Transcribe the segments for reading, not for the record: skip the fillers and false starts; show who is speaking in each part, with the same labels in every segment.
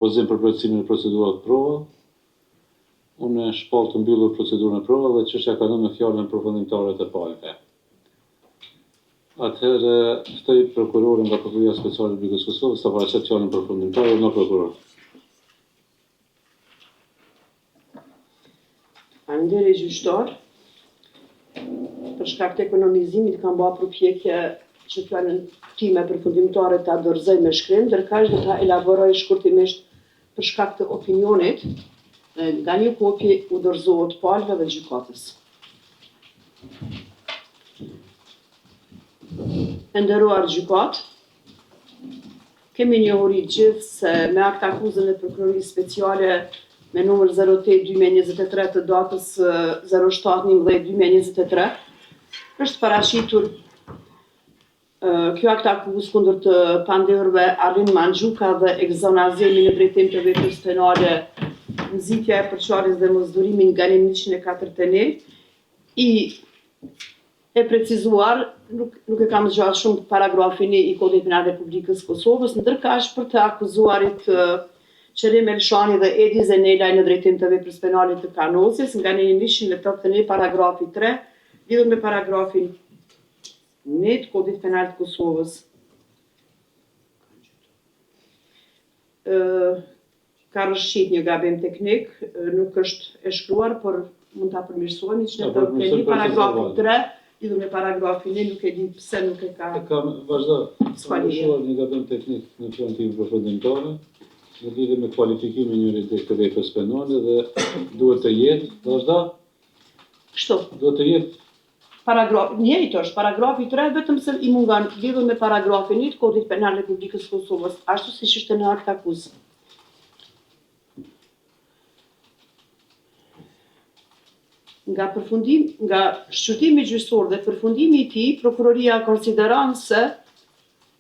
Speaker 1: Pozim për plotësimin e procedurave të prova. Unë shpall të mbyllur procedurën e prova dhe çështja ka dhënë në fjalën përfundimtare të palëve. Atëherë, ftoj prokurorin nga Prokuroria Speciale e Republikës së Kosovës ta paraqet fjalën përfundimtare në prokuror.
Speaker 2: Faleminderit gjyqtar. Për shkak të ekonomizimit kam bërë përpjekje që fjalën time përfundimtare ta dorëzoj me shkrim, ndërkaq do ta elaboroj shkurtimisht për shkak të opinionit, nga një kopje u dorëzohet palëve dhe gjykatës. Nderuar gjykat, kemi njohuri gjithë se me akt akuzën e Prokurorisë Speciale me numër 08/2023 të datës 07/11/2023 është paraqitur kjo akt akuzë kundër të pandehurve Arlin Mandxuka dhe Egzon Azemi në drejtim të veprës penale nxitja e përçarjes dhe mosdurimin nga 141 e precizuar, nuk e kam zgjatur shumë paragrafin i Kodit Penal të Republikës Kosovës, ndërkaq për të akuzuarit Qerim Elshani dhe Edi Zenelaj në drejtim të veprës penale të Kanosjes nga 181 paragrafi 3, lidhur me paragrafin 1 të Kodit Penal të Kosovës. Ka rrëshqit një gabim teknik, nuk është e shkruar, por mund ta përmirësojmë që në të keni paragrafi 3, lidhur me paragrafin 1, nuk e di pse nuk e ka.
Speaker 1: Kam vazhdo. Ka një gabim teknik në fjalën time përfundimtare, në lidhje me kualifikimin e njëri të veprës penale dhe duhet të jetë, vazhdo.
Speaker 2: Kështu.
Speaker 1: Duhet të jetë
Speaker 2: Njëjtë është paragrafi 3, vetëm se i mungon lidhur me paragrafin 1 të Kodit Penal të Republikës Kosovës, ashtu siç ishte në akt akuzë. Nga shqyrtimi gjyqësor dhe përfundimi i tij, prokuroria konsideron se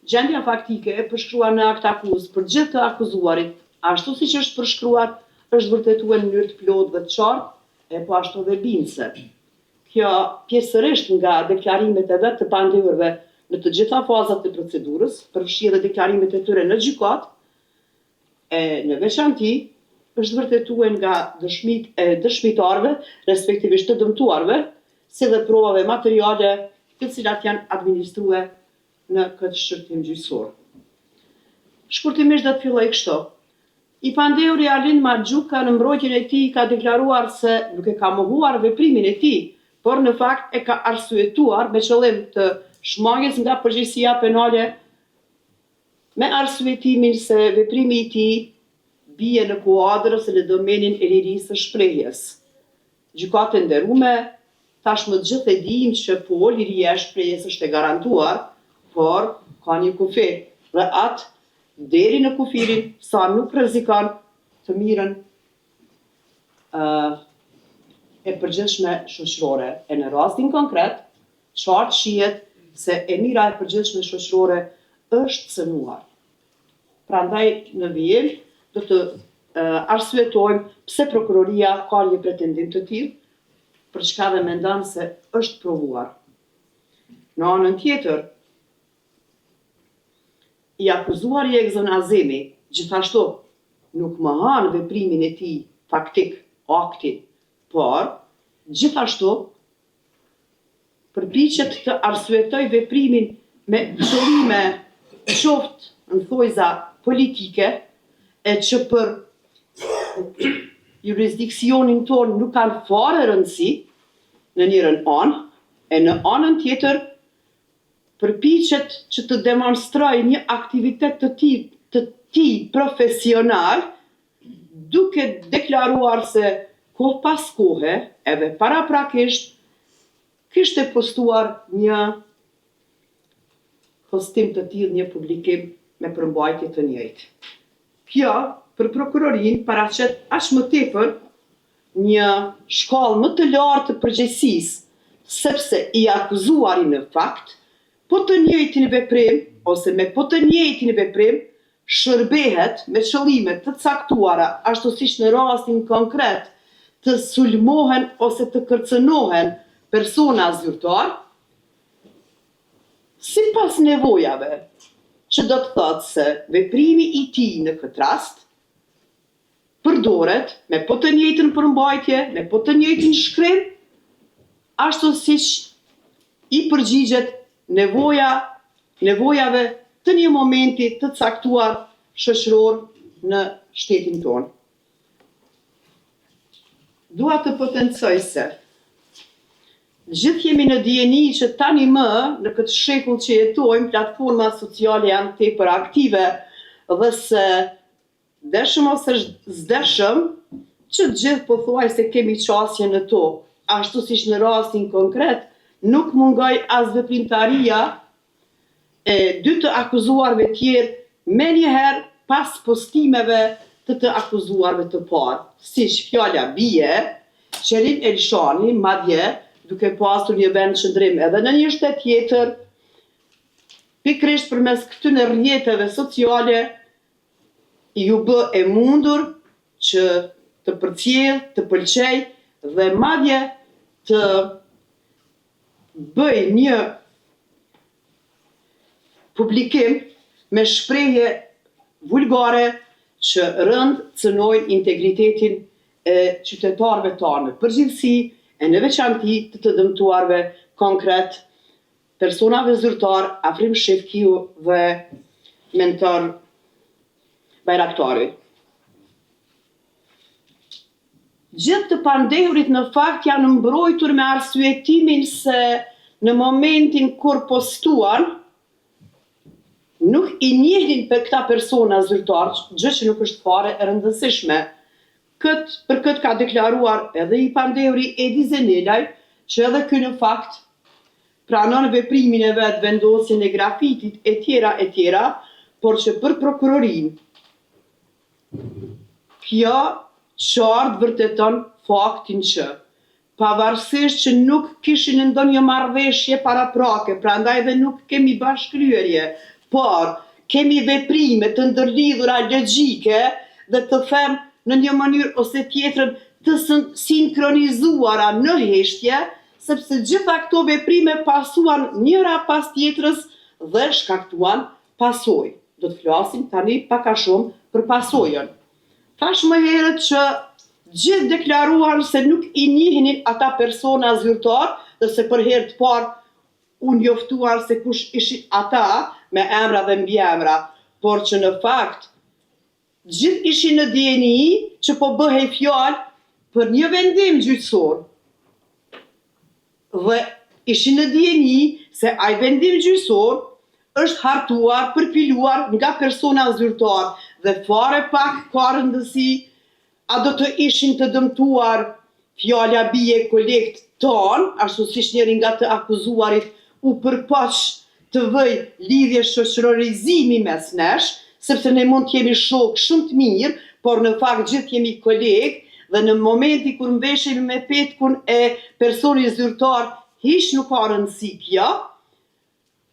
Speaker 2: gjendja faktike e përshkruar në akt akuzë për gjithë të akuzuarit, ashtu siç është përshkruar, është vërtetuar në mënyrë të plotë dhe të qartë, e po ashtu dhe bindse. Kjo pjesërisht nga deklarimet e vetë të pandehurve në të gjitha fazat e procedurës, përfshi edhe deklarimet e tyre në gjykat, e në veçanti është vërtetuar nga dëshmitarëve, respektivisht të dëmtuarve, si dhe provave materiale të cilat janë administruar në këtë shqyrtim gjyqësor. Shkurtimisht do të filloj kështu. I pandehuri Arlin Mandxuka në mbrojtjen e tij ka deklaruar se nuk e ka mohuar veprimin e tij, por në fakt e ka arsyetuar me qëllim të shmangjes nga përgjegjësia penale me arsyetimin se veprimi i tij bie në kuadër ose në domenin e lirisë së shprehjes. Gjykatë e nderuame, tashmë të gjithë e dimë që po liria e shprehjes është e garantuar, por ka një kufi dhe atë deri në kufirin sa nuk rrezikon të mirën e përgjithshme shoqërore. E në rastin konkret, qartë shihet se e mira e përgjithshme shoqërore është cënuar. Prandaj në vijim do të arsyetojmë pse prokuroria ka një pretendim të tillë, për çka dhe mendon se është provuar. Në anën tjetër, i akuzuari Egzon Azemi gjithashtu nuk mohan veprimin e tij faktik, akti, por gjithashtu përpiqet të arsyetoj veprimin me qëllime qoftë në thojza politike, e që për jurisdiksionin tonë nuk kanë fare rëndësi në njërën anë, e në anën tjetër përpiqet që të demonstroj një aktivitet të tij profesional, duke deklaruar se kohë pas kohe, edhe paraprakisht, kishte postuar një postim të tillë, një publikim me përmbajtje të njëjtë. Kjo për prokurorinë paraqet aq më tepër një shkallë më të lartë të përgjegjësisë, sepse i akuzuari në fakt po të njëjtin veprim ose me po të njëjtin veprim shërbehet me qëllime të caktuara, ashtu siç në rastin konkret të sulmohen ose të kërcënohen persona zyrtar, sipas nevojave, që do të thotë se veprimi i tij në këtë rast përdoret me po të njëjtën përmbajtje, me po të njëjtin shkrim, ashtu siç i përgjigjet nevojave të një momenti të caktuar shoqëror në shtetin tonë. Dua të potencoj se gjithë jemi në dijeni që tani më, në këtë shekull që jetojmë, platforma sociale janë tepër aktive dhe se deshëm ose s'deshëm, që gjithë pothuajse kemi qasje në to. Ashtu siç në rastin konkret, nuk mungoj as veprimtaria e dy të akuzuarve tjerë menjëherë pas postimeve të akuzuarve të parë. Siç fjala bie, Qerim Elshani, madje, duke pasur një vend qëndrim edhe në një shtet tjetër, pikërisht përmes këtyre rrjeteve sociale, ju bë e mundur që të përcjell, të pëlqej dhe madje të bëj një publikim me shprehje vulgare që rënd cënojnë integritetin e qytetarëve tanë në përgjithësi e në veçanti të dëmtuarve konkret, personave zyrtar, Afrim Shefkiu dhe Mentor Bajraktari. Gjithë të pandehurit në fakt janë mbrojtur me arsyetimin se në momentin kur postuan, nuk i njihnin për këta persona zyrtar, gjë që nuk është fare e rëndësishme. Për këtë ka deklaruar edhe i pandehuri Edi Zenelaj, që edhe ky në fakt pranon veprimin e vet, vendosjen e grafitit e tjera, por që për prokurorin kjo qartë vërteton faktin që pavarësisht që nuk kishin ndonjë marrëveshje paraprake, prandaj dhe nuk kemi bashkëlyerje, por kemi veprime të ndërlidhura logjike dhe të them në një mënyrë ose tjetrën të sinkronizuara në heshtje, sepse gjitha këto veprime pasuan njëra pas tjetrës dhe shkaktuan pasojë. Do të flasim tani pak a shumë për pasojën. Thash më herët që gjithë deklaruan se nuk i njihnin ata persona zyrtar, dhe se për herë të parë u njoftuan se kush ishin ata me emra dhe mbiemra, por që në fakt gjithë ishin në dijeni që po bëhej fjalë për një vendim gjyqësor. Dhe ishin në dijeni se ai vendim gjyqësor është hartuar, përpiluar nga persona zyrtar dhe fare pak ka rëndësi a do të ishin të dëmtuar fjala bie kolekt ton, ashtu siç njëri nga të akuzuarit u përpoq të vëj lidhje shoqërorizimi mes nesh, sepse ne mund të jemi shok shumë të mirë, por në fakt gjithë jemi kolegë dhe në momenti kur mbeshemi me petkun e personit zyrtar, hiç nuk ka rëndësi kjo,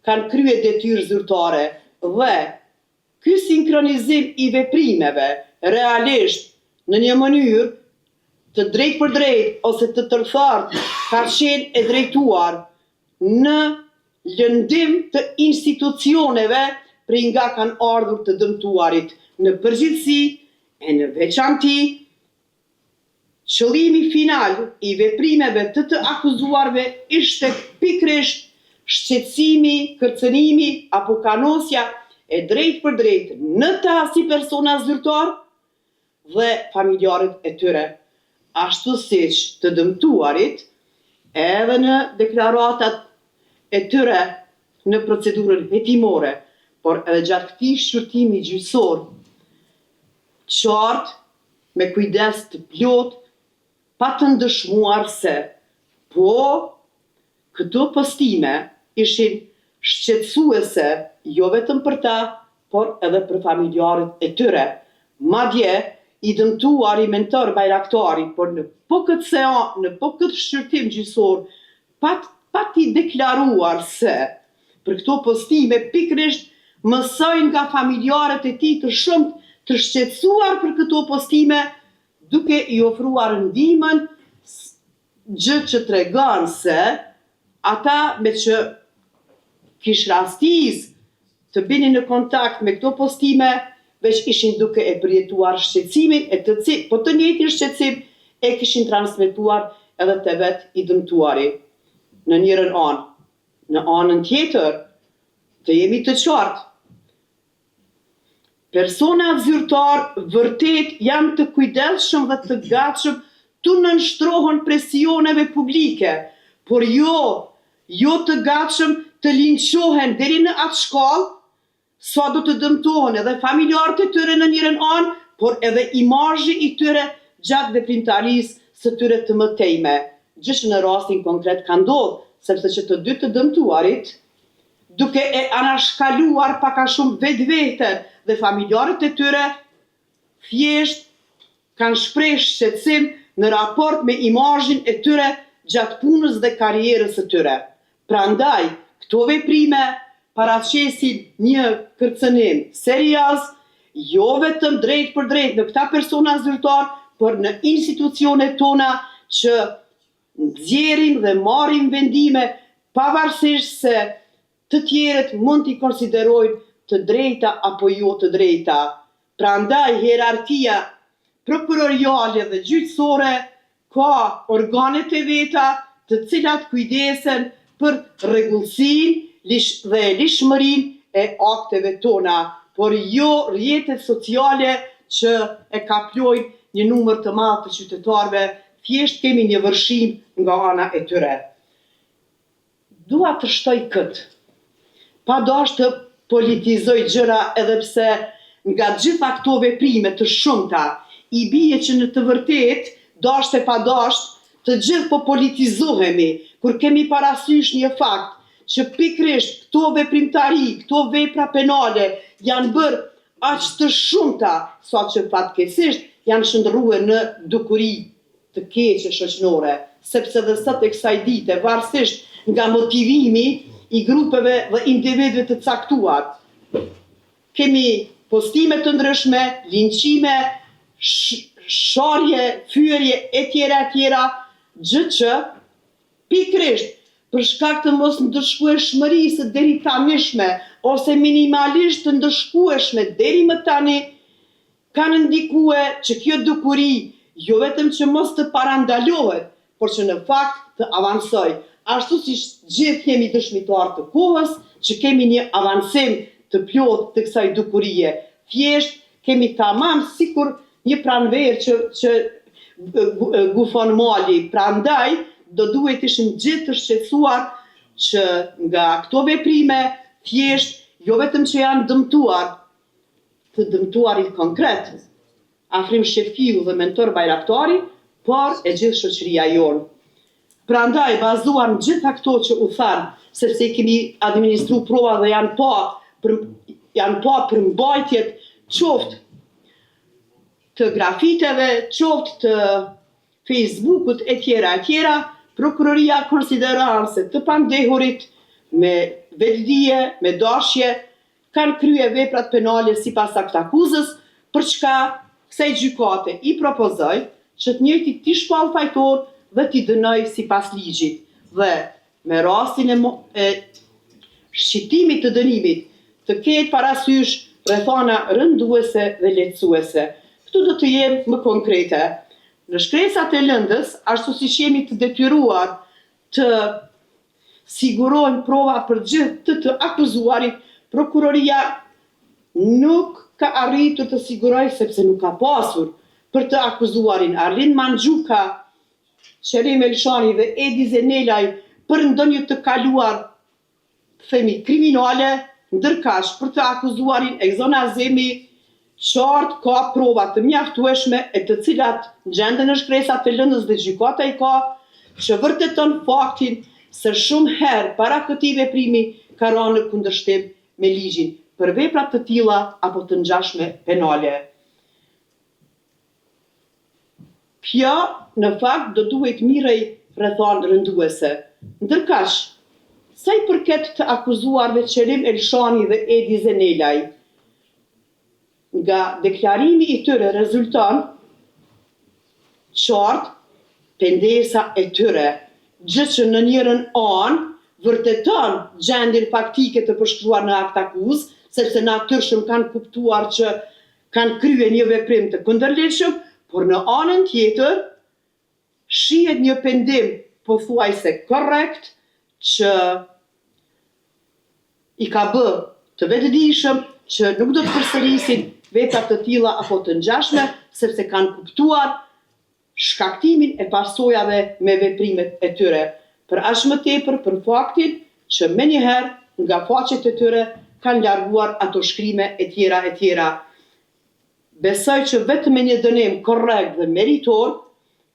Speaker 2: kanë kryer detyrë zyrtare dhe ky sinkronizim i veprimeve realisht në një mënyrë të drejtë për drejtë ose të tërthartë ka qenë e drejtuar në lëndim të institucioneve prej nga kanë ardhur të dëmtuarit në përgjithësi e në veçanti. Qëllimi final i veprimeve të akuzuarve ishte pikërisht shqetësimi, kërcënimi apo kanosja e drejtë për drejtë në ta si persona zyrtar dhe familjarët e tyre. Ashtu siç të dëmtuarit edhe në deklaratat e tyre në procedurën hetimore, por edhe gjatë këtij shqyrtimi gjyqësor, qartë, me kujdes të plot, pa të ndëshmuar se po këto postime ishin shqetësuese jo vetëm për ta, por edhe për familjarët e tyre. Madje i dëmtuari Mentor Bajraktari, por në po këtë shqyrtim gjyqësor, pa t'i deklaruar se për këto postime pikërisht mësojnë nga familjarët e tij të shumë të shqetësuar për këto postime, duke i ofruar ndihmën, gjë që tregon se ata me që kish rastis të binin në kontakt me këto postime, veç ishin duke e përjetuar shqetësimin po të njëjtin shqetësim e kishin transmetuar edhe të vetë i dëmtuari. Në njërën anë. Në anën tjetër, të jemi të qartë. Personat zyrtar vërtet janë të kujdesshëm dhe të gatshëm të nënshtrohen presioneve publike, por jo të gatshëm të linçohen deri në atë shkallë, sa do të dëmtohen edhe familjarët e tyre në njërën anë, por edhe imazhi i tyre gjatë veprimtarisë së tyre të mëtejme. Gjë që në rastin konkret ka ndodhur, sepse që të dy të dëmtuarit, duke e anashkaluar pak a shumë vetveten dhe familjarët e tyre, thjesht kanë shprehë shqetësim në raport me imazhin e tyre gjatë punës dhe karrierës së tyre. Prandaj, këto veprime paraqesin një kërcënim serioz, jo vetëm drejt për drejt në këta persona zyrtar, por në institucionet tona që nxjerrin dhe marrin vendime pavarësisht se të tjerët mund t'i konsiderojnë të drejta apo jo të drejta. Prandaj hierarkia prokuroriale dhe gjyqësore ka organet e veta të cilat kujdesen për rregullsinë dhe lishmërinë e akteve tona, por jo rrjetet sociale që e kaplojnë një numër të madh të qytetarëve, thjesht kemi një vërshim nga ana e tyre. Dua të shtoj këtë. Pa dashur të politizoj gjëra edhe pse nga gjitha këto veprime të shumta i bie që në të vërtetë, dashur e pa dashur, të gjithë po politizohemi kur kemi parasysh një fakt që pikërisht këto veprimtari, këto vepra penale janë bërë aq të shumta sa që fatkeqësisht janë shndërruar në dukuri të keqe shoqërore, sepse dhe sot e kësaj dite, varësisht nga motivimi i grupeve dhe individëve të caktuar, kemi postime të ndryshme, linçime, sharje, fyerje e tjera, gjë që pikërisht për shkak të mos ndëshkueshmërisë deri tanishme ose minimalisht të ndëshkueshme deri më tani, kanë ndikuar që kjo dukuri jo vetëm që mos të parandalohet, por që në fakt të avansoj. Ashtu si gjithë jemi dëshmitar të kohës, që kemi një avancim të plot të kësaj dukurie. Thjesht kemi tamam sikur një pranverë që gufon mali. Prandaj do duhet ishim gjithë të shqetësuar që nga këto veprime thjesht jo vetëm që janë dëmtuar, të dëmtuarit konkret, Afrim Shefkiu dhe Mentor Bajraktari, por e gjithë shoqëria jonë. Prandaj, bazuar në gjitha këto që u thanë, sepse i kemi administru prova dhe janë pa për mbajtjet qoftë të grafiteve, qoftë të Facebookut e tjera, prokuroria konsideron se të pandehurit me vetdije, me dashje, kanë kryer veprat penale sipas aktakuzës, për çka kësaj gjykate i propozoj që të njëjti t'i shpall fajtor dhe t'i dënoj sipas ligjit. Dhe me rastin e shqitimit të dënimit të ketë parasysh rrethana rënduese dhe lehtësuese. Këtu do të jem më konkrete. Në shkresat e lëndës, ashtu siç jemi të detyruar të sigurojmë prova për gjithë të akuzuarit, prokuroria nuk ka arritur të sigurojë sepse nuk ka pasur për të akuzuarin Arlin Manxhuka, Qerim Elshani dhe Edi Zenelaj për ndonjë të kaluar, themi, kriminale, ndërkaq për të akuzuarin Egzon Azemi, qartë ka prova të mjaftueshme e të cilat gjenden në shkresat e lëndës dhe gjykata i ka, që vërteton faktin se shumë herë para këtij veprimi ka rënë në kundërshtim me ligjin për vepra të tilla apo të ngjashme penale. Kjo në fakt do duhet mirëj rrethon rënduese. Ndërkaq, sa i përket të akuzuarve Qerim Elshani dhe Edi Zenelaj, nga deklarimi i tyre rezulton qartë pendesa e tyre, gjë që në njërën anë vërteton gjendjen faktike të përshkruar në akt akuzë, sepse natyrshëm kanë kuptuar që kanë kryer një veprim të kundërligjshëm, por në anën tjetër shihet një pendim pothuajse korrekt që i ka bë të vetëdijshëm që nuk do të përsërisin vepra të tilla apo të ngjashme, sepse kanë kuptuar shkaktimin e pasojave me veprimet e tyre. Për aq më tepër për faktin që menjëherë nga faqet e tyre kanë larguar ato shkrime e tjera. Besoj që vetëm me një dënim korrekt dhe meritor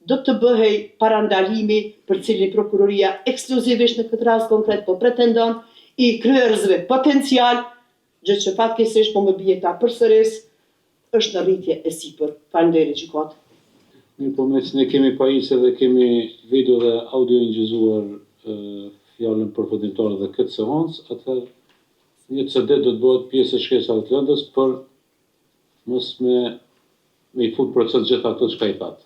Speaker 2: do të bëhej parandalimi për cilin prokuroria ekskluzivisht në këtë rast konkret po pretendon i kryerësve potencial, gjë që fatkeqësisht po më bie ta përsëris, është në rritje e sipër. Faleminderit gjykatë.
Speaker 1: Mirë, po ne kemi pajisje dhe kemi video dhe audio ingjizuar fjalën përfundimtare dhe këtë seancë, atëherë një CD do të bëhet pjesë e shkresave të lëndës për mos me i fut proces gjitha ato çka i thatë.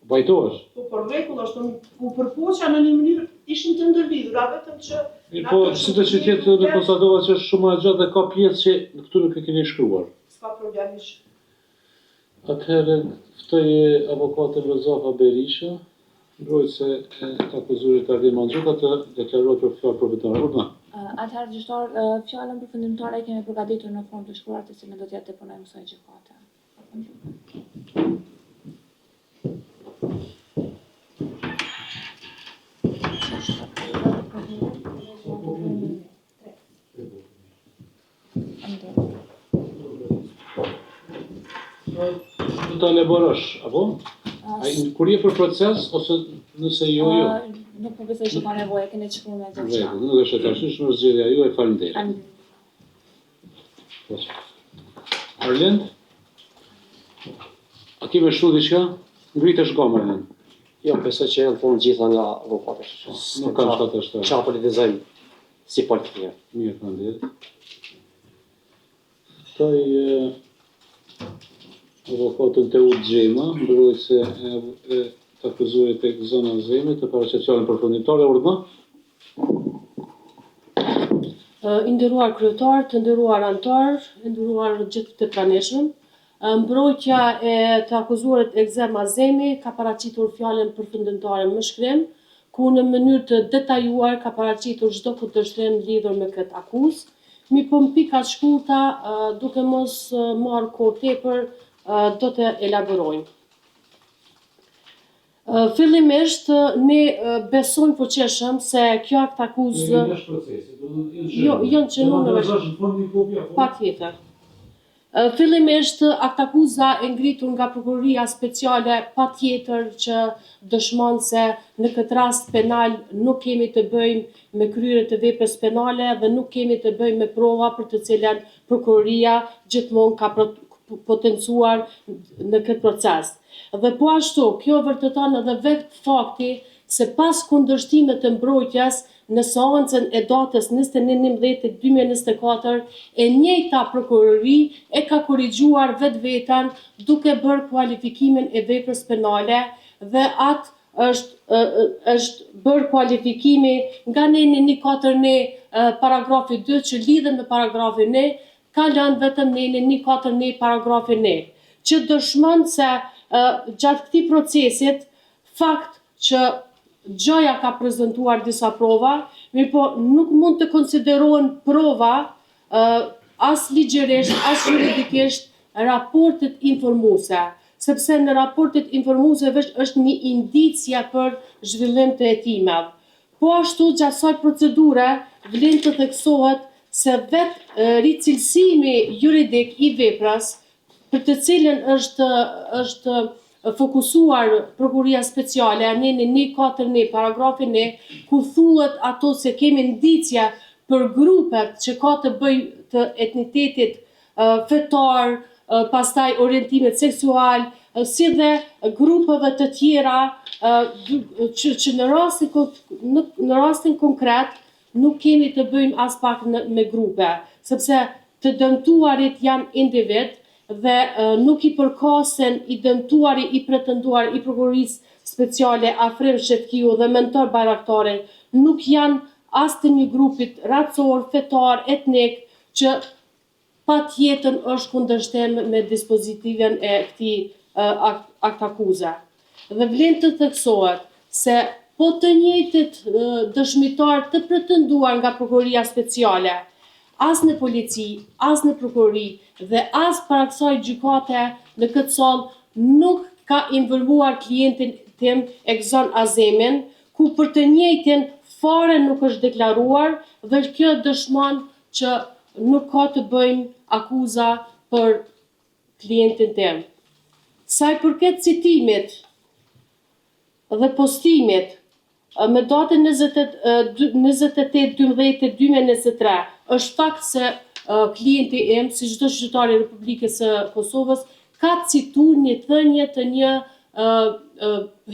Speaker 1: Vajtohesh?
Speaker 2: Po për rregull është u përpoqja në një mënyrë ishin të ndërlidhura, vetëm që
Speaker 1: Mirë, po si të që tjetë në konstatova që është shumë e gjatë dhe ka pjesë që këtu nuk e keni shkruar.
Speaker 2: s'ka problem ish.
Speaker 1: Atëherë ftoj avokatën Rozafa Berisha, mbrojtëse e akuzuarit Ardim Manxhuka të deklarohet për fjalë përfundimtare. Urdhna.
Speaker 3: Atëherë gjyqtar, fjalën përfundimtare e kemi përgatitur në formë të shkruar të cilën do t'ja deponojmë kësaj gjykate.
Speaker 1: Do ta elaborosh, apo? Kur je për proces ose nëse jo?
Speaker 3: Nuk po besoj që ka nevojë, keni të shkruar me gjithçka.
Speaker 1: Nuk është e tashyshme, është zgjedhja juaj, faleminderit. Arlend? A ke me shtu diçka? Ngritesh goma, Arlend.
Speaker 4: Jo, besoj që janë thonë gjitha nga avokatët.
Speaker 1: Nuk kanë shtatë ashtë.
Speaker 4: Qa politizojmë si politikë.
Speaker 1: Mirë, faleminderit. Ftoj avokatën Teut Xhema, mbrojtëse e të akuzuarit tek zona e zemrit, të paraqet fjalën përfundimtare, urdhna.
Speaker 5: I nderuar kryetar, të nderuar anëtar, i nderuar gjithë të pranishëm, mbrojtja e të akuzuarit Ekzem Azemi ka paraqitur fjalën përfundimtare më shkrim, ku në mënyrë të detajuar ka paraqitur çdo kundërshtim lidhur me këtë akuzë. Mi po në pika shkurta, duke mos marrë kohë tepër, do të elaborojmë. Fillimisht, ne besojmë fuqishëm se kjo akt akuzë... Jo, janë që numërave... Patjetër. Fillimisht, akt akuza e ngritur nga prokuroria speciale patjetër që dëshmon se në këtë rast penal nuk kemi të bëjmë me kryerje të veprës penale dhe nuk kemi të bëjmë me prova për të cilën prokuroria gjithmonë ka potencuar në këtë proces. Dhe po ashtu, kjo vërteton edhe vetë fakti se pas kundërshtimit të mbrojtjes në seancën e datës 21/11/2024, e njëjta prokurori e ka korrigjuar vetveten duke bërë kualifikimin e veprës penale dhe atë është bërë kualifikimi nga neni 1/4 paragrafi 2 që lidhet me paragrafin e, ka lënë vetëm neni 1/4 paragrafin e, që dëshmon se gjatë këtij procesit fakt që gjoja ka prezantuar disa prova, mirë po nuk mund të konsiderohen prova as ligjërisht, as juridikisht raportet informuese, sepse në raportet informuese veç është një indicia për zhvillim të hetimeve. Po ashtu gjatë kësaj procedure vlen të theksohet se vetë ricilësimi juridik i veprës për të cilën është fokusuar prokuroria speciale, neni 1/4 paragrafin e, ku thuhet ato se kemi indicia për grupet që ka të bëjë të etnitetit fetar, pastaj orientimet seksual, si dhe grupeve të tjera që në rastin konkret nuk kemi të bëjmë as pak me grupe, sepse të dëmtuarit janë individ dhe nuk i përkasen i dëmtuari, i pretenduar, i prokurorisë speciale Afrim Shefkiu dhe Mentor Bayraktari nuk janë as të një grupit racor, fetar, etnik, që patjetër është kundërshtim me dispozitiven e këtij aktakuze. Dhe vlen të theksohet se po të njëjtit dëshmitar të pretenduar nga Prokuroria Speciale, as në polici, as në prokurori dhe as para kësaj gjykate në këtë sallë nuk ka involvuar klientin tim Egzon Azemin, ku për të njëjtin fare nuk është deklaruar dhe kjo dëshmon që nuk ka të bëjmë akuza për klientin tim. Sa i përket citimit dhe postimit me datën 28/12/2023, është fakt se klienti im, si çdo qytetar i Republikës së Kosovës, ka cituar një thënie të një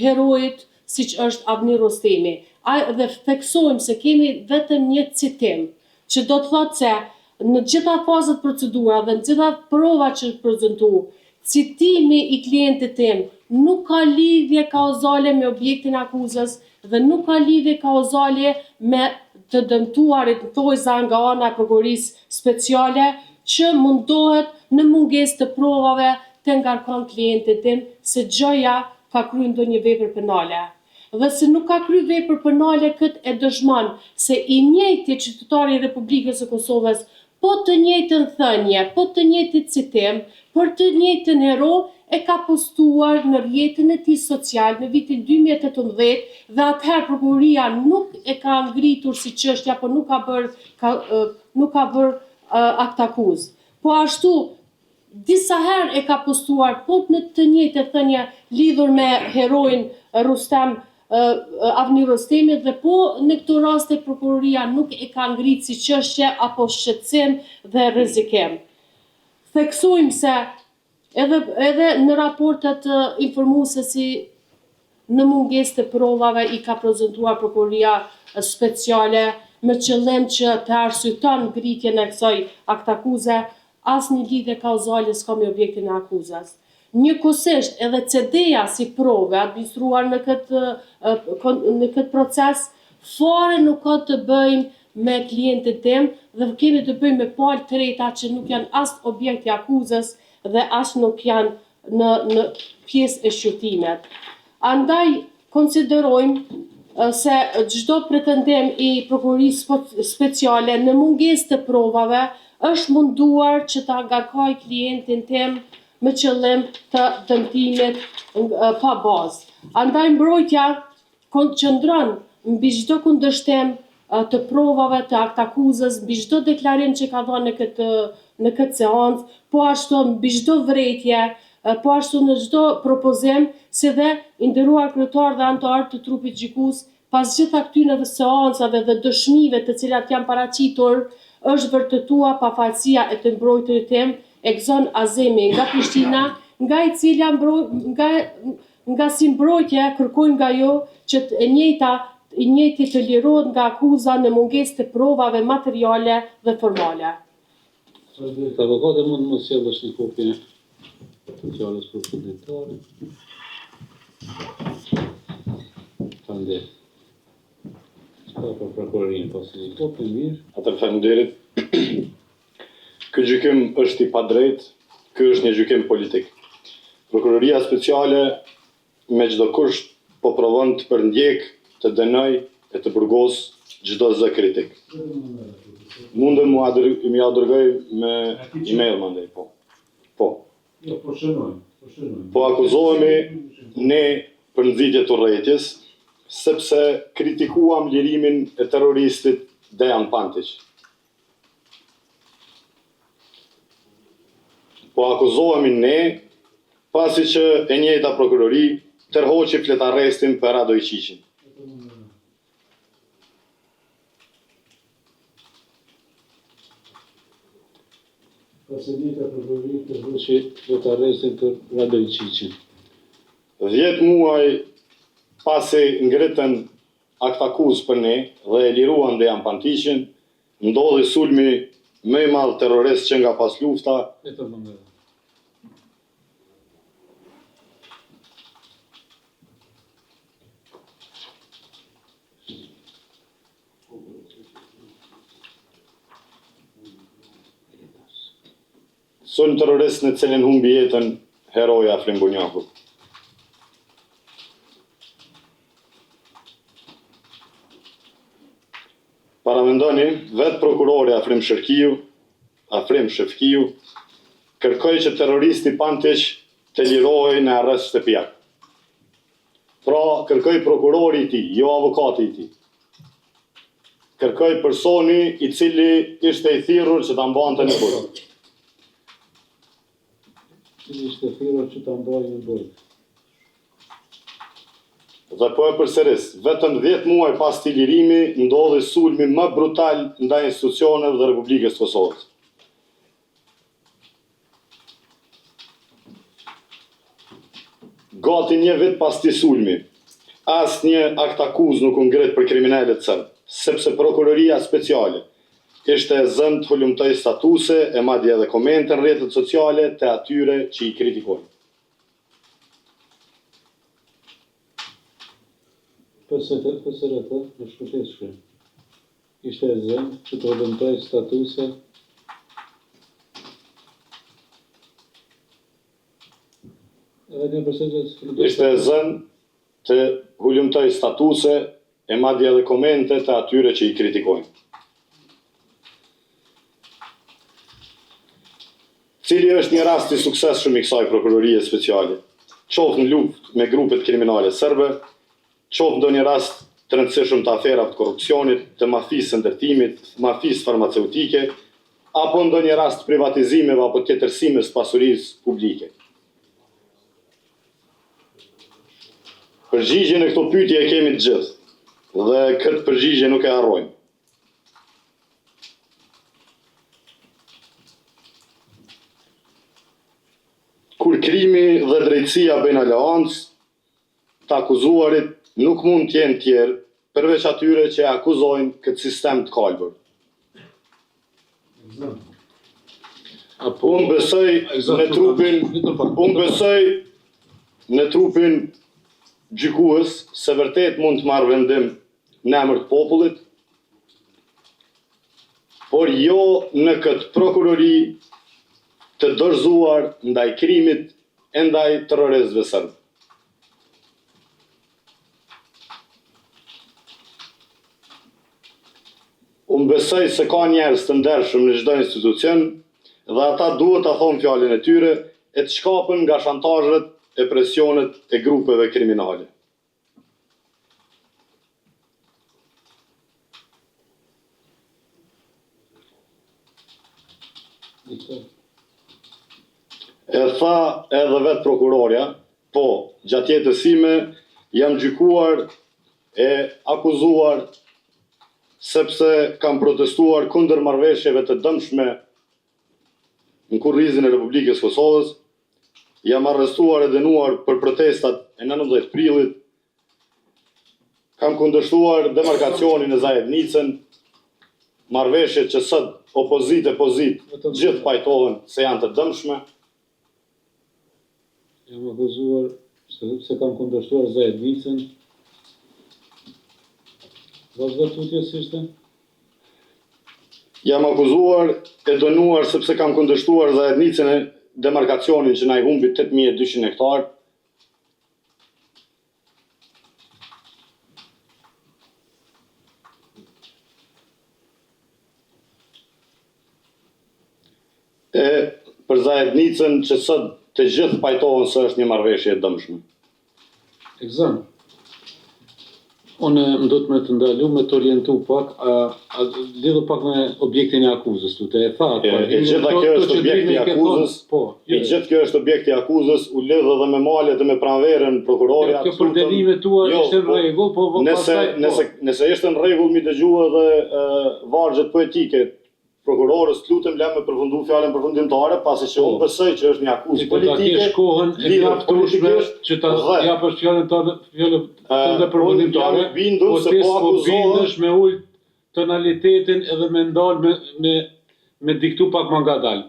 Speaker 5: herojit siç është Avni Rostemi. Dhe theksojmë se kemi vetëm një citim, që do të thotë se në gjitha fazat procedura dhe në gjitha provat që është prezentu, citimi i klientit tim nuk ka lidhje kauzale me objektin e akuzës dhe nuk ka lidhje kauzale me të dëmtuarit thojza nga ana e Prokurorisë Speciale, që mundohet në mungesë të provave të ngarkon klientin tim se gjëja ka kryer ndonjë vepër penale. Dhe se nuk ka kryer vepër penale, këtë e dëshmon se i njëjti qytetar i Republikës së Kosovës, po të njëjtën thënie, po të njëjtin citim, për të njëjtin hero e ka postuar në rrjetin e tij social në vitin 2018 dhe atëherë prokuroria nuk e ka ngritur si çështja, po nuk ka bërë aktakuzë. Po ashtu disa herë e ka postuar po në të njëjtë thënie lidhur me heroin Rustem Avni Rostemi dhe po në këto raste prokuroria nuk e ka ngritur si çështje apo shqetësim dhe rrezikim. Theksojmë se edhe në raportet informuese si në mungesë të provave i ka prezentuar Prokuroria Speciale me qëllim që të arsyeton ngritjen e kësaj aktakuze, asnjë lidhje kauzale s'ka me objektin e akuzës. Njëkohësisht edhe CD-ja si prove administruar në këtë proces fare nuk ka të bëjmë me klientin tim dhe kemi të bëjmë me palë të reta që nuk janë as objekt i akuzës dhe as nuk janë në pjesë e shqyrtimit. Andaj konsiderojmë se çdo pretendim i Prokurorisë Speciale në mungesë të provave është munduar që ta ngarkojë klientin tim me qëllim të dëmtimit pa bazë. Andaj mbrojtja qëndron mbi çdo kundërshtim të provave të aktakuzës, mbi çdo deklarim që ka dhënë në këtë seancë, po ashtu mbi çdo vërejtje, po ashtu në çdo propozim, si dhe i nderuar kryetar dhe anëtar të trupit gjykues, pas gjitha këtyre seancave dhe dëshmive të cilat janë paraqitur, është vërtetuar pafalësia e të mbrojturit tim Egzon Azemi nga Prishtina, nga i cila nga si mbrojtje kërkojnë nga jo që i njëjti të lirohet nga akuza në mungesë të provave materiale dhe formale.
Speaker 1: Avokate mund të mos sjellësh një kopje të fjalës përfundimtare. Faleminderit. Ska për prokurorinë pasi një kopje mirë.
Speaker 6: Atër faleminderit. Ky gjykim është i padrejtë, ky është një gjykim politik. Prokuroria Speciale me çdo kusht po provon të përndjek, të dënoj e të burgos çdo zë kritik. Mundem mi dërgoj me email mandej, po. Po.
Speaker 1: Po shënojmë.
Speaker 6: Po akuzohemi ne për nxitje të rrjetjes, sepse kritikuam lirimin e terroristit Dejan Pantić. Po akuzohemi ne, pasi që e njëjta prokurori tërhoqi fletarrestin për Radoj Qishin.
Speaker 1: Pasi njëjta prokurori tërhoqi fletarrestin për Radoj Qishin.
Speaker 6: 10 muaj pasi ngritën aktakuzë për ne dhe e liruan Dejan Pantićin, ndodhi sulmi më i madh terrorist që nga pas lufta. sulm terrorist në cilin humbi jetën heroja Afrim Bunjaku. Paramendoni, vetë prokurori Afrim Shefkiu, kërkoj që terroristi Pantiq të lirohej në arrest shtëpiak. Pra, kërkoj prokurori i tij, jo avokati i tij. Kërkoj personi i cili ishte i thirrur që ta mbante në burg.
Speaker 1: Cili ishte thirrur që ta mbajë në burg.
Speaker 6: Dhe po e përsëris, vetëm 10 muaj pas të lirimi, ndodhi sulmi më brutal ndaj institucioneve dhe Republikës së Kosovës. Gati një vit pas të sulmi, asnjë akt akuz nuk u ngrit për kriminalet serbë, sepse prokuroria speciale ishte e zënë të hulumtoj statuse e madje edhe komente në rrjetet sociale të atyre që i kritikojnë.
Speaker 1: Pësërët, në shkëtes shkrim. Ishte e zënë që të hulumtoj statuse edhe një përsërit
Speaker 6: ishte e zënë të hulumtoj statuse e madje edhe komente të atyre që i kritikojnë. Cili është një rast i suksesshëm i kësaj prokurorie speciale, qoftë në luftë me grupet kriminale serbe, qoftë ndonjë rast të rëndësishëm të aferave të korrupsionit, të mafisë së ndërtimit, mafisë farmaceutike, apo ndonjë rast privatizimeve apo tjetërsimeve të pasurisë publike. Përgjigjen e këto pyetje e kemi të gjithë, dhe këtë përgjigje nuk e harrojmë. Kur krimi dhe drejtësia bëjnë aleancë, të akuzuarit nuk mund të jenë tjerë, përveç atyre që akuzojnë këtë sistem të kalbër. Unë besoj në trupin gjykues se vërtet mund të marrë vendim në emër të popullit, por jo në këtë prokurori të dorëzuar ndaj krimit e ndaj terroristëve serb. Unë besoj se ka njerëz të ndershëm në çdo institucion dhe ata duhet ta thonë fjalën e tyre e të shkapen nga shantazhet e presionet e grupeve kriminale. E tha edhe vetë prokurorja, po, gjatë jetës sime jam gjykuar e akuzuar sepse kam protestuar kundër marrëveshjeve të dëmshme në kurrizin e Republikës Kosovës, jam arrestuar e dënuar për protestat e 19 prillit, kam kundërshtuar demarkacionin e Zajednicën, marrëveshjet që sot opozitë gjithë pajtohen se janë të dëmshme.
Speaker 1: Jam akuzuar se kam kundërshtuar Zajednicën. Vazhdo tutje si ishte?
Speaker 6: Jam akuzuar e dënuar sepse kam kundërshtuar Zajednicën e demarkacionin që na i humbi 8200 hektar. E për Zajednicën që sot të gjithë pajtohen se është një marrëveshje e dëmshme.
Speaker 1: Eksam. Unë më do të me të ndalu, me të orientu pak, lidhë pak me objektin e akuzës, të e tha.
Speaker 6: E gjitha kjo është objekti i akuzës, e gjithë kjo është objekti i akuzës, u lidhë dhe me malet dhe me pranverën prokurorja.
Speaker 1: Kjo për dënime tua ishte në rregull, po pastaj...
Speaker 6: Nëse ishte në rregull, mi dëgjua dhe vargjet poetike, prokurorës të lutem lem me përfundu fjalën përfundimtare, pasi që unë besoj që është një akuzë politike.
Speaker 1: Ta kesh kohën e mjaftueshme që ta japësh fjalën tënde përfundimtare, po ti po bindesh me tonalitetin edhe me ndal me diktu pak më ngadalë.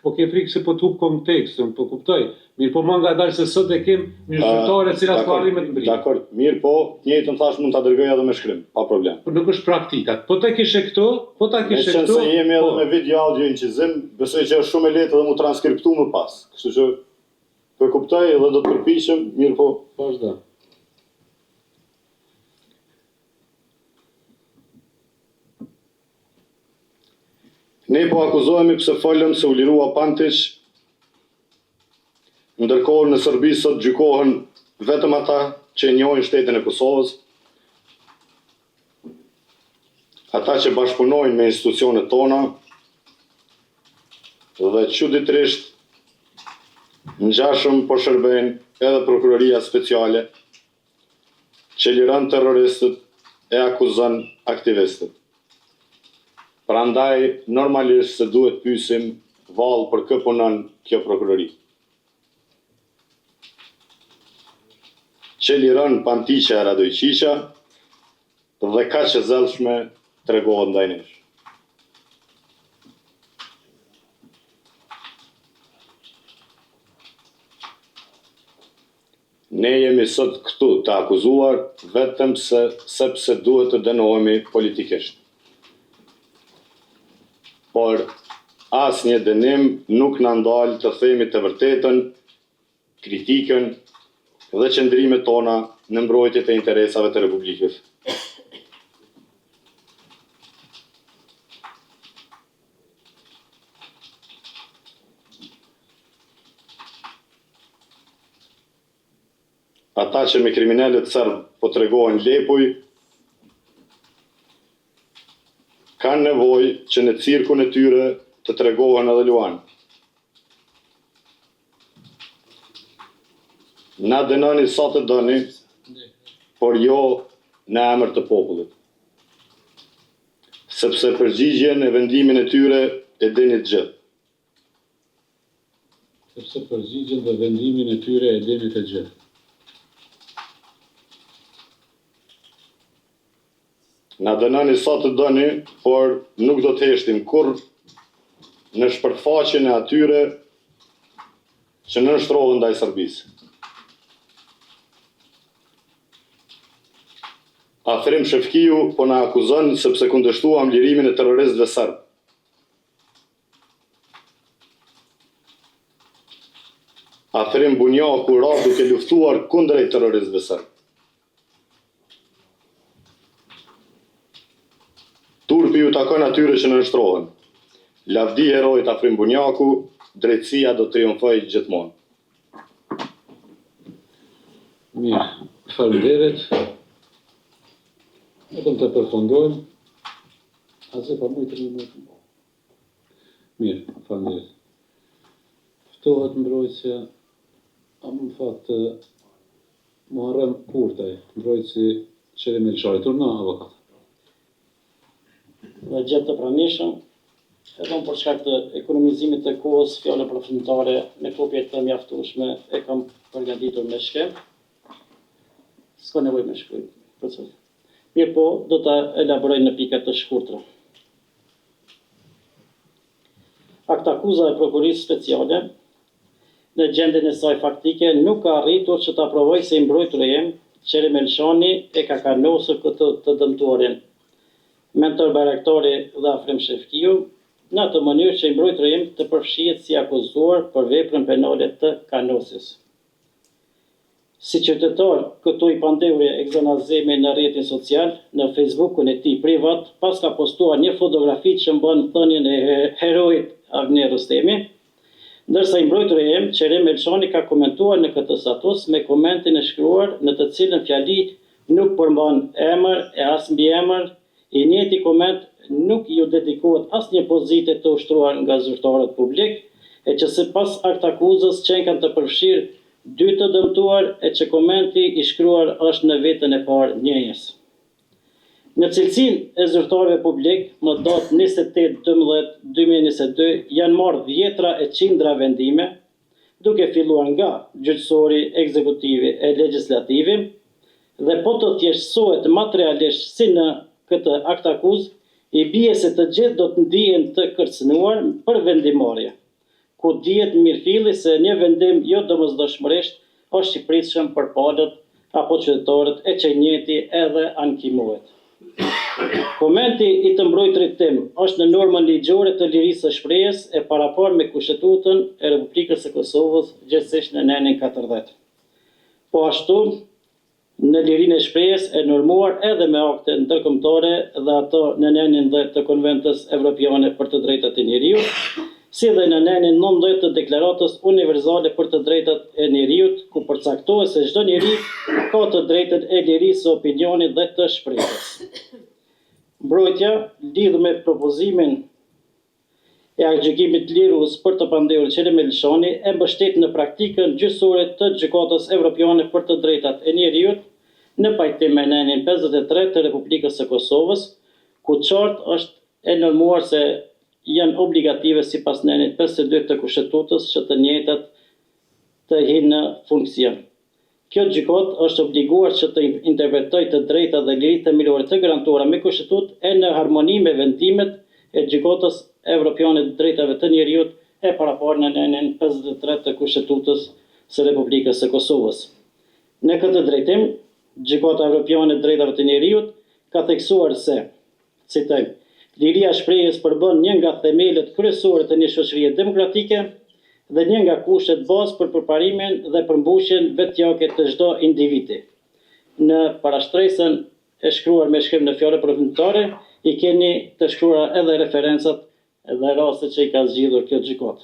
Speaker 1: po ke frikë se po të hup kontekstin, po kuptoj. Mirë po ma nga dalë se sot e kem një zyrtare cilat ka arrime të mbritë.
Speaker 6: Dakor, mirë po, njëjtën thash mund ta dërgoj edhe me shkrim, pa problem.
Speaker 1: Po nuk është praktikat. Po ta kishe këto,
Speaker 6: Me qenë se jemi edhe me video audio incizim, besoj që është shumë e lehtë edhe mu transkriptu më pas. Kështu që po e kuptoj edhe do të përpiqem, mirë po.
Speaker 1: Vazhdo.
Speaker 6: Ne po akuzohemi pse folëm se u lirua Pantić, ndërkohë në Serbi sot gjykohen vetëm ata që e njohin shtetin e Kosovës, ata që bashkëpunojnë me institucionet tona, dhe çuditërisht ngjashëm po shërbejnë edhe prokuroria speciale që liron terroristët e akuzon aktivistët. Prandaj normalisht se duhet pyesim vallë për kë punon kjo prokurori. Që liron Pantiqja e Radojqiqa dhe kaq e zellshme tregohet ndaj nesh. Ne jemi sot këtu të akuzuar vetëm sepse duhet të dënohemi politikisht. Por asnjë dënim nuk na ndal të themi të vërtetën, kritikën dhe qëndrimet tona në mbrojtje të interesave të Republikës. Ata që me kriminalet serb po tregohen lepuj, kanë nevojë që në cirkun e tyre të tregohen edhe luan. Na dënoni sa të doni, por jo në emër të popullit. Sepse përgjigjen e vendimin e tyre e dini të gjithë.
Speaker 1: Sepse përgjigjen dhe vendimin e tyre e dini të gjithë.
Speaker 6: Na dënoni sa të doni, por nuk do të heshtim kurrë në shpërfaqjen e atyre që nënshtrohen ndaj Serbisë. Afrim Shefkiu po na akuzon sepse kundërshtuam lirimin e terroristëve serb. Afrim Bunjaku ra duke luftuar kundrejt terroristëve serb. Turpi ju takon atyre që nënshtrohen. Lavdi herojt Afrim Bunjaku, drejtësia do triumfoj gjithmonë.
Speaker 1: Mirë, faleminderit. Vetëm të përfundojmë. Ase pa mujtë një mujtë. Mirë, faleminderit. Ftohet mbrojtësja, në fakt Muharrem Kurtaj, mbrojtësi Qeri Melçari, turna avokat.
Speaker 7: Dhe gjatë të pranishëm, edhe për shkak të ekonomizimit të kohës, fjalën përfundimtare me kopje të mjaftueshme e kam përgatitur me shkem. S'ka nevojë me shkruaj proces. Mirë po, do ta elaboroj në pika të shkurtra. Aktakuza e prokurisë speciale në gjendjen e saj faktike nuk ka arritur që ta provojë se i mbrojturi im, Qeri Melçani e ka kanosur këtë të dëmtuarin, mentor Bayraktari dhe Afrim Shefkiu, në atë mënyrë që i mbrojturi im të përfshihet si akuzuar për veprën penale të kanosjes. Si qytetar, këtu i pandehuri egzonazemi në rrjetin social, në Facebookun e tij privat, pas ka postuar një fotografi që mban thënien e heroit Avner Rustemi, ndërsa i mbrojturi im, Qeri Melçani, ka komentuar në këtë status me komentin e shkruar në të cilën fjali nuk përmban emër e as mbiemër. I njëjti koment nuk ju dedikohet asnjë pozite të ushtruar nga zyrtarët publik, e që sipas aktakuzës qenë të përfshirë 2 të dëmtuar, e që komenti i shkruar është në vetën e parë njëjës. Në cilësinë e zyrtarëve publik, më datë 28/12/2022 janë marrë dhjetra e qindra vendime, duke filluar nga gjyqësori, ekzekutivi e legislativi, dhe po të thjeshtësohet materialisht si në këtë aktakuz, i bie se të gjithë do të ndihen të kërcënuar për vendimarrje. ku dihet mirëfilli se një vendim jo domosdoshmërisht është i pritshëm për palët apo qytetarët e qenjeti edhe ankimohet. Komenti i të mbrojtërit tim është në normën ligjore të lirisë së shprehjes e parapar me Kushtetutën e Republikës së Kosovës, gjithsesi në nenin 40. Po ashtu, në lirinë e shprehjes e normuar edhe me akte ndërkombëtare dhe ato në nenin 10 të Konventës Evropiane për të drejtat e njeriut, si dhe në nenin 19 të Deklaratës Universale për të drejtat e njeriut, ku përcaktohet se çdo njeri ka të drejtën e lirisë së opinionit dhe të shprehjes. Mbrojtja, lidhur me propozimin e aktgjykimit lirus për të pandehur Qerim Elshani, e mbështet në praktikën gjyqësore të Gjykatës Evropiane për të drejtat e njeriut në pajtim me nenin 53 të Republikës së Kosovës, ku qartë është e normuar se janë obligative sipas nenit 52 të Kushtetutës që të njëjtat të hinë në funksion. Kjo gjykatë është obliguar që të interpretojë të drejtat dhe liritë themelore të garantuara me Kushtetutë e në harmoni me vendimet e Gjykatës Evropiane të drejtave të njeriut e paraparë në nenin 53 të Kushtetutës së Republikës së Kosovës. Në këtë drejtim, Gjykata Evropiane të drejtave të njeriut ka theksuar se, citojmë, liria e shprehjes përbën një nga themelët kryesore të një shoqërie demokratike dhe një nga kushtet bazë për përparimin dhe përmbushjen vetjake të çdo individi. Në parashtresën e shkruar me shkrim në fjalë përfundimtare, i keni të shkruara edhe referencat dhe rastet që i ka zgjidhur kjo gjykatë.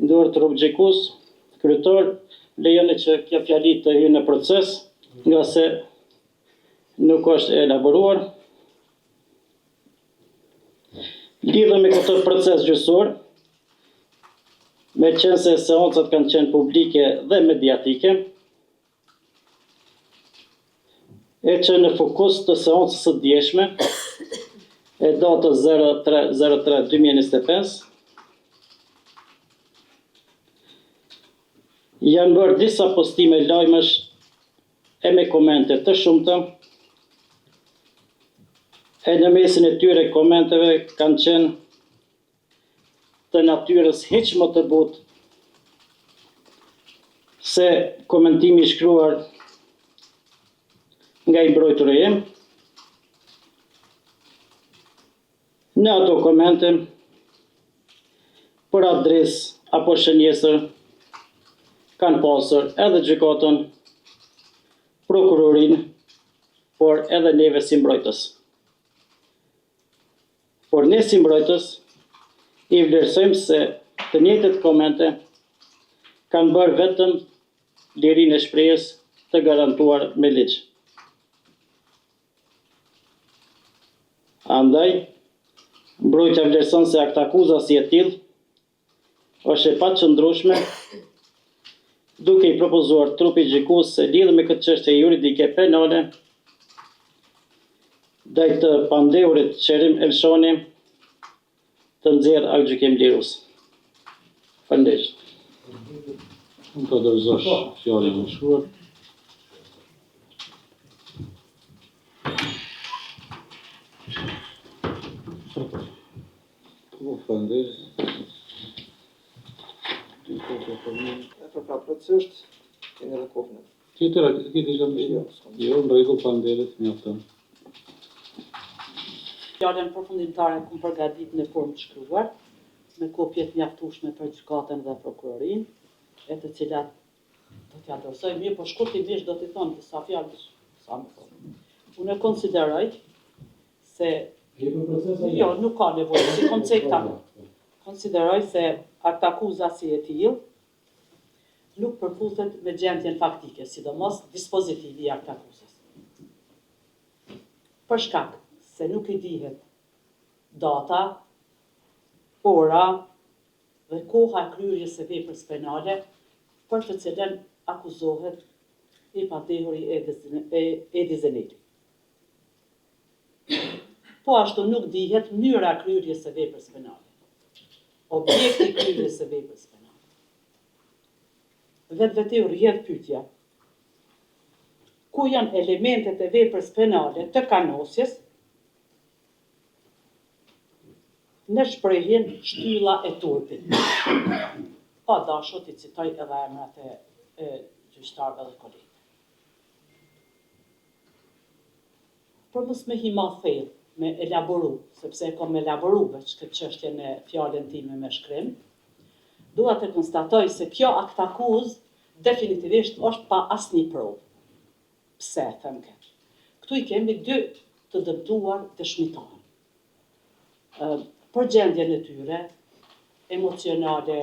Speaker 7: Nderuar trojkues, kryetar, lejoni që kjo fjali të hyjë në proces, nga se nuk është elaboruar. Lidhur me këtë proces gjyqësor, me qenë se seancat kanë qenë publike dhe mediatike, e që në fokus të seancës së djeshme, e datës 03/03/2025, janë bërë disa postime lajmësh e me komente të shumta, e në mesin e tyre komenteve kanë qenë të natyrës hiç më të butë se komentimi i shkruar nga i mbrojturi im. Në ato komente për adresë apo shënjesër kanë pasur edhe gjykatën, prokurorin, por edhe neve si mbrojtës. Por ne si mbrojtës i vlerësojmë se të njëjtat komente kanë bërë vetëm lirinë e shprehjes të garantuar me ligj. Andaj, mbrojtja vlerëson se aktakuza si e tillë është e paqëndrueshme, duke i propozuar trupit gjykues se lidhur me këtë çështje juridike penale ndaj të pandehurit Qerim Elshani të nxjerrë aktgjykim lirus. Faleminderit.
Speaker 1: Unë të dorëzosh fjalën e shkruar. Faleminderit.
Speaker 8: Për plotësisht keni edhe kohën.
Speaker 1: Tjetër, këtë isha më jo, në rregull, faleminderit, mjafton.
Speaker 2: Fjalën përfundimtare kum përgatitur në formë të shkruar, me kopje të mjaftueshme për gjykatën dhe prokurorin, e të cilat do t'ja dorësoj mirë, por shkurtimisht do t'i thonë disa fjalë, sa më thonë. Unë konsideroj se jo, nuk ka nevojë, si koncepta. Konsideroj se aktakuza si e tillë nuk përputhet me gjendjen faktike, sidomos dispozitivi i aktakuzës. Për shkak se nuk i dihet data, ora dhe koha e kryerjes së veprës penale për të cilën akuzohet i pandehuri Edi Zeneli. Po ashtu nuk dihet mënyra e kryerjes së veprës penale, objekti i kryerjes së veprës penale. Vetvete u rrjedh pyetja: ku janë elementet e veprës penale të kanosjes
Speaker 9: në shprehjen shtylla e turpit. Pa dashur t'i citoj edhe emrat e gjyqtarëve dhe kolegëve. Për mos me hi ma thellë, me elaboru, sepse e kom elaboru veç këtë çështje në fjalën time me shkrim, dua të konstatoj se kjo aktakuz definitivisht është pa asnjë provë. Pse them këtë? Këtu i kemi dy të dëmtuar dëshmitarë. Për gjendjen e tyre, emocionale,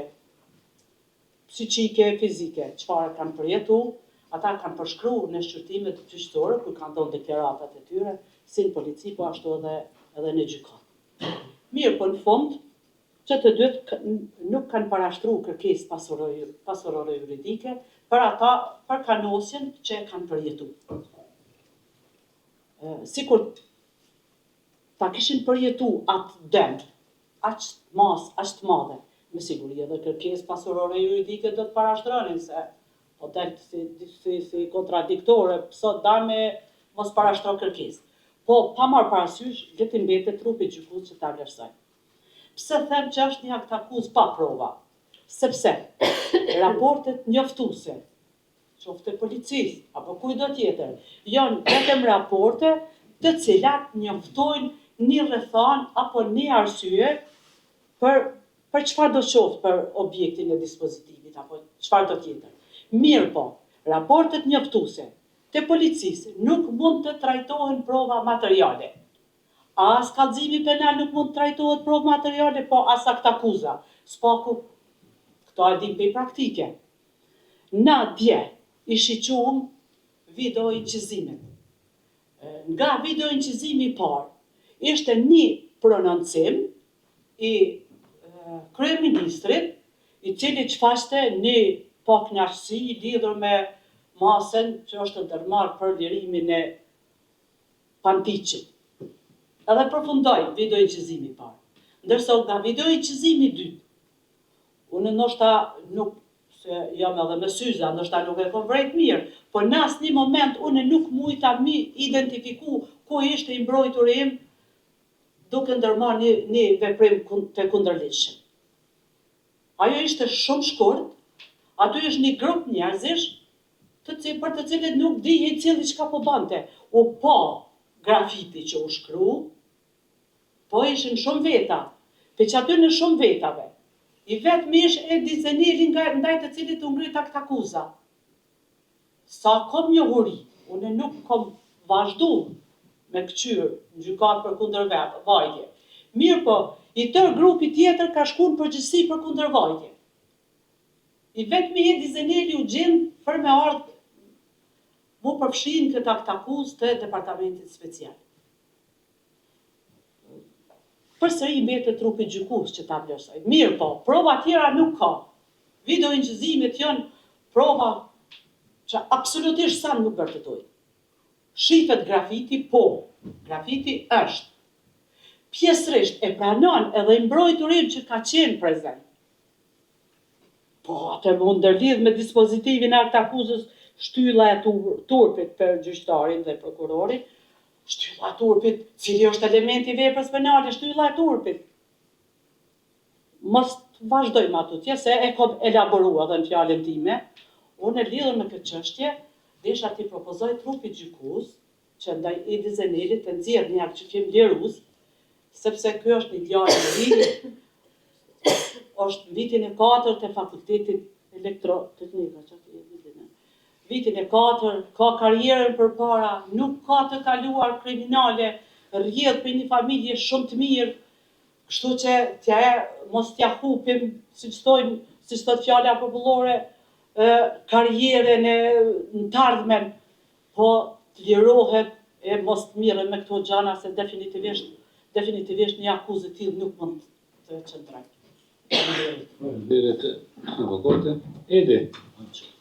Speaker 9: psiqike, fizike, çfarë kanë përjetu, ata kanë përshkruar në shqyrtimet gjyqësore, kur kanë dhënë deklaratat e tyre, si në polici, po ashtu edhe në gjykat. Mirë, po në fund, që të dytë nuk kanë parashtruar kërkesë pasurore juridike për ata, për kanosjen që e kanë përjetu. Sikur ta kishin përjetu atë dëm, aq të madhe, me siguri edhe kërkesë pasurore juridike do të parashtronin se po delë si kontradiktore, sot dame mos parashtro kërkesë. Po, pa marrë parasysh, le të mbetet trupi gjykatës që ta vlerësoj. Pse them që është një aktakuz pa prova? Sepse raportet njoftuse, qoftë policisë apo kujdo tjetër, janë vetëm raporte të cilat njoftojnë një rrethon apo një arsye për çfarë do qoftë për objektin e dispozitivit apo çfarë do tjetër. Mirë po, raportet njoftuse të policisë nuk mund të trajtohen prova materiale. As kallëzimi penal nuk mund të trajtohet provë materiale, po as aktakuza. Spaku, këto e dim për praktike. Na dje i shiquam video inqizimet. Nga video inqizimi parë, ishte një prononcim i kryeministrit, i cili çfaqte një pakënaqësi lidhur me masën që është ndërmarrë për lirimin e Pantiqit. Edhe përfundoj video inqizimi parë. Ndërsa nga video inqizimi dytë, unë ndoshta nuk, se jam edhe me syza, ndoshta nuk e kom vrejt mirë, por në asnjë moment unë nuk mujta mi identifiku ku ishte i mbrojtur im duke ndërmarrë një veprim të kundërligjshëm. Ajo ishte shumë shkurt, aty është një grup njerëzish për të cilët nuk dihej cili çka po bante. U pa grafiti që u shkru, po ishin shumë veta, për që aty në shumë vetave. I vetmi ish e Dizeneli ndaj të cilit u ngrit aktakuza. Sa kom njohuri, unë nuk kom vazhdu me këqyr në gjykat për kundërvajtje. Mirë po, i tërë grupi tjetër ka shku në përgjithësi për kundërvajtje. I vetmi e Dizeneli u gjendë për me ardhë mu përfshin këtë aktakuz të departamentit special. Përsëri mbetet trupi gjykues që ta vlerësoj. Mirë po, prova tjera nuk ka. Video inqizimet janë prova që absolutisht sa nuk vërtetoj. Shifet grafiti, po, grafiti është. Pjesërisht e pranon edhe i mbrojturim që ka qenë prezent. Po, atë më ndërlidh me dispozitivin e aktakuzës shtylla e turpit për gjyqtarin dhe prokurorin, shtylla e turpit, cili është elementi i veprës penale, shtylla e turpit. Mos vazhdojmë atutje, se e kom elaborua dhe në fjalën time, unë e lidhur me këtë çështje, desha t'i propozoj trupit gjykues, që ndaj i Dizenelit të nxjerrë një akgjykim lirues, sepse ky është një djalë i ri, është vitin e 4 të fakultetit elektroteknika, vitin e 4, ka karierën përpara, nuk ka të kaluar kriminale, rrjedh për një familje shumë të mirë, kështu që mos t'ja hupim, siç thot fjala popullore, karierën e në të ardhmen, po të lirohet e mos të mirën me këto gjana, se definitivisht një akuzë e tillë nuk mund të qëndrojë.
Speaker 1: Faleminderit avokate. Edi,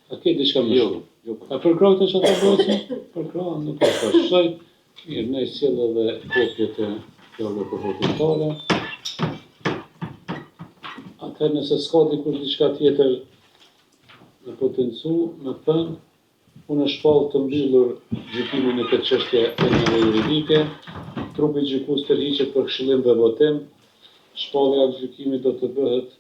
Speaker 1: a ke diçka më shumë? A përkrahët që ata bëhet? Përkrahën nuk e pashoj. Mirë, ne sjell edhe kopjet e fjalëve përfundimtare. Atëherë nëse s'ka dikur diçka tjetër në potencu, me thënë, unë e shpall të mbyllur gjykimin e këtë çështje penale juridike, trupi gjykues tërhiqet për këshillim dhe votim. Shpallja e gjykimit do të bëhet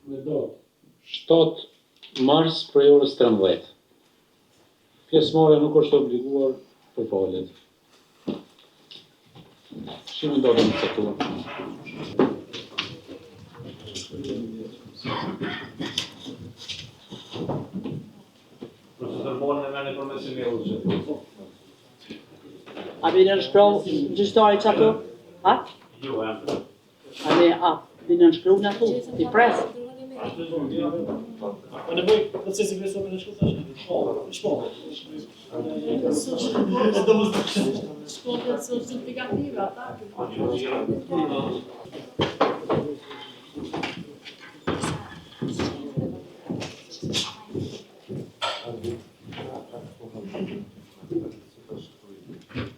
Speaker 1: me datë 7 mars prej orës 13. Pjesëmarrja nuk është obliguar për falet. Shimin datën e caktuar.
Speaker 9: A vjen në shkruaj gjyqtari çato? Ha? A vjen në shkruaj na thu, ti pres.
Speaker 7: Po nevoj procesi kryesor në shkollë tash. Shpallje.
Speaker 5: Shpallja është justifikative ata.